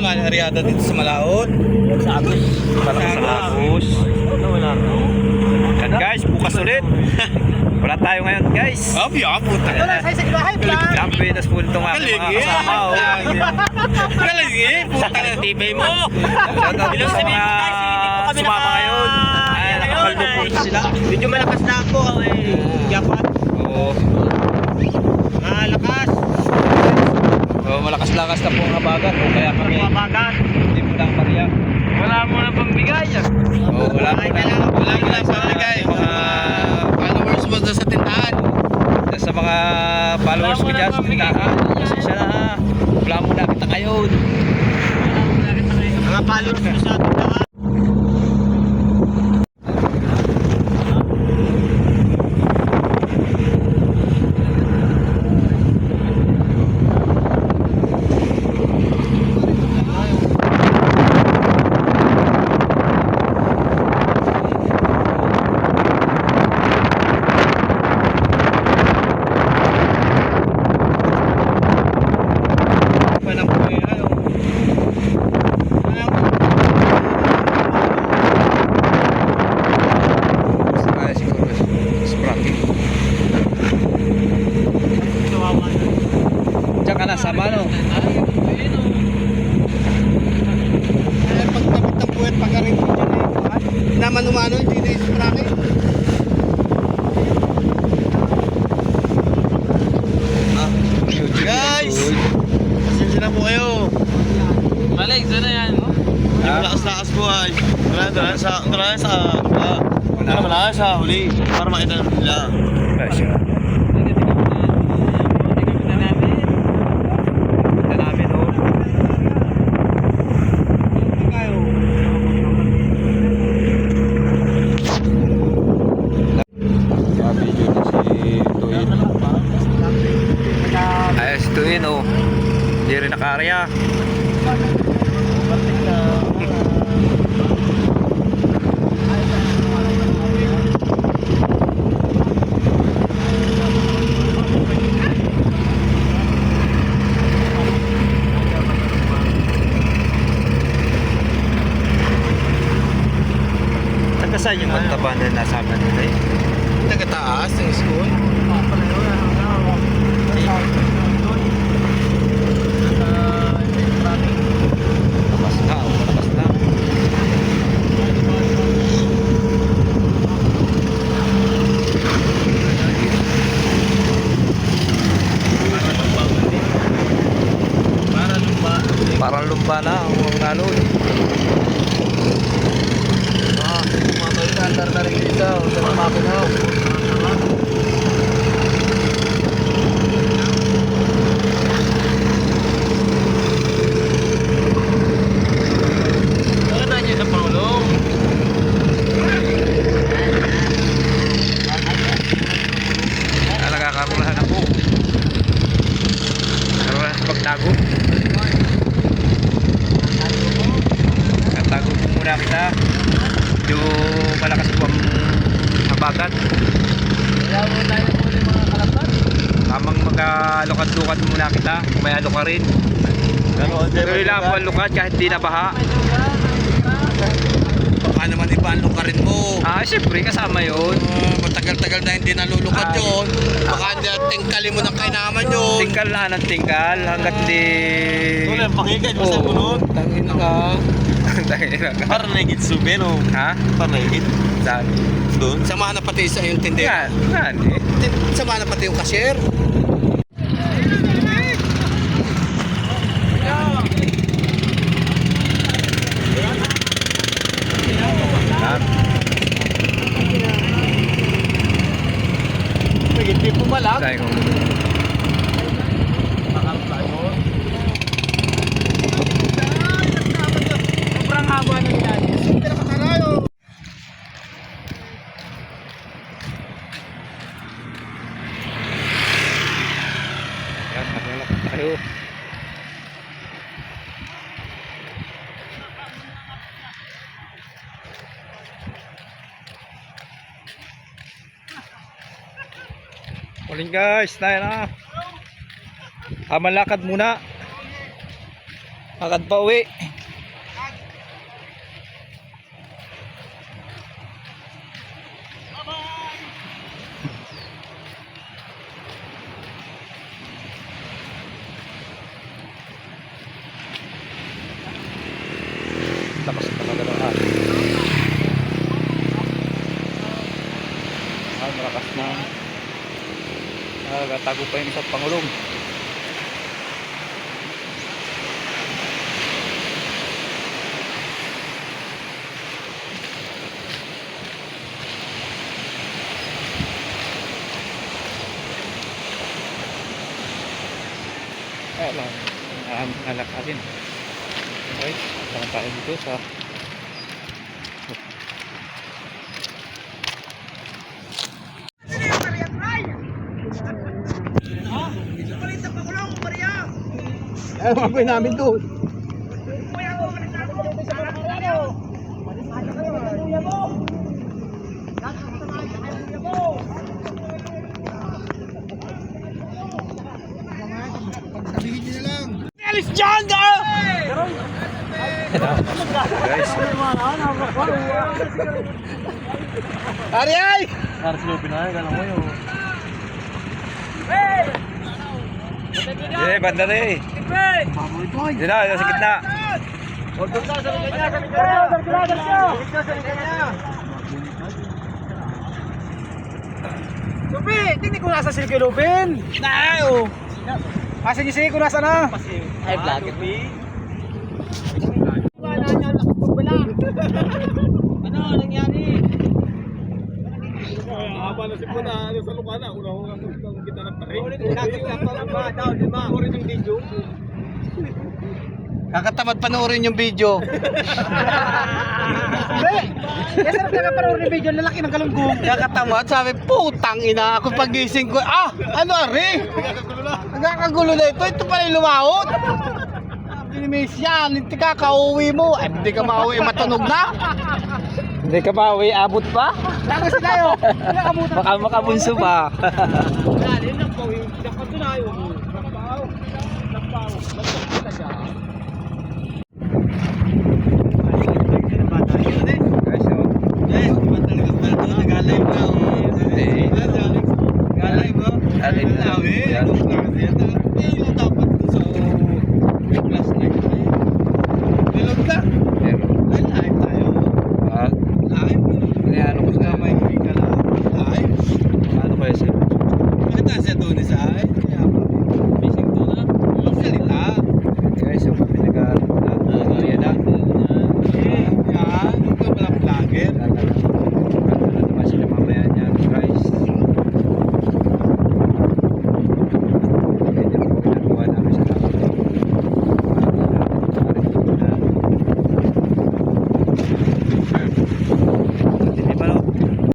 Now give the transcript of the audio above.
ano, ariada dito sa Malaot. Sa Agos. Parang sa Agos. Wala ko. Yan guys, bukas ulit. Wala tayo ngayon guys. Oh, biya, puta. Wala sa bahay plan. Kampi, tas po itong aking mga kasama. Kalagi, puta na tibay mo. Shoutout sa mga sumama ngayon. Ay, nakakaldo po sila. Medyo malakas na ako. Yapat. Oo. Malakas. Oh, malakas-lakas na po ang habagat. O kaya kami, Mabagat. hindi mo lang pariya. Wala mo na pang bigay. Oo, wala mo na. Wala mo lang pamigay. Mga Followers mo doon sa tindahan. sa mga followers ko dyan sa tindahan. Pasensya na ha. Wala mo na kita ngayon. Mga followers ko sa tindahan. Diyan ka na sa mano. Pagtapit ng puwet pagkarin ko dyan eh. Naman-umano, hindi na isprake. Guys! Pasensya na po kayo. Balik, doon na yan. Hindi mo lakas-lakas po ay. Wala sa huli. Para makita nila. Ito namin oh. Video na si Tuin. Ayos si Tuin oh. Hindi rin nakarya. Saan yung magtaba na nasama nila eh? Nagataas ng school. Labas na, labas na. Parang lumba na ang nalod. Andar na rin dito. Sa mga makina. Bakit tayo sa Pangulong? Nagkakarulahan na po. Karulahan sa pagtago. Nagtago po muna kita. Yung malakas po ang habagat. Wala mo tayo muli mga kalapat. Tamang mag-alukad-lukad muna kita. Kung may alok ka rin. Tuloy lang po ang lukad kahit di na baha. Baka naman ipaanlok ka rin mo. Siyempre kasama yun. Matagal-tagal na hindi nalulukad yun. Baka hindi tingkalin mo ng kainaman yun. Tingkal na ng tingkal hanggat di... Wala, pakinggan mo sa bunod. Tangin ka. Tangin na ka. Parang naigit sube, no? Ha? Parang naigit. Saan? Doon. Sama na pati sa yung tindi. Yan. Yan eh. Sama na pati yung cashier. Hindi po malang. Sabi ko. Sobrang haba na yan. Yan, maglalak tayo. Morning guys, tayo na. Malakad muna. Lakad pa uwi. Tapos talaga ng hangin. Malakas na. Nagatago pa yung isang pangulong. Alam, nalakarin. Okay, tangan tayo dito sa Ano mga namin doon? Alis dyan! guys. Ari ay! Harus lu pinaya kan mo yun. Banda rin. Dito na, sa gitna. Lupi, tingnan ko nasa silke Lupin. Naayo. Kasi ni Siko nasa na. Ay vlog. Ano nangyari? Haba na si Puna, ano sa Lucana, una-una kung kita nagtakay. Ulit ng video. Kakatamad panoorin yung video. Kaya sarap na kaparoon ng video, lalaki ng galunggong. Kakatamad, sabi, putang ina, ako pagising ko, ano ari? Nagkakagulo na ito, ito pala yung lumawot. Dinimis yan, hindi ka kauwi mo. Ay, hindi ka mauwi, matunog na. Hindi ka pa uwi, abot pa? Tapos tayo. Baka makabunso pa. Dali lang po, yung dapat na yun. Lampaw.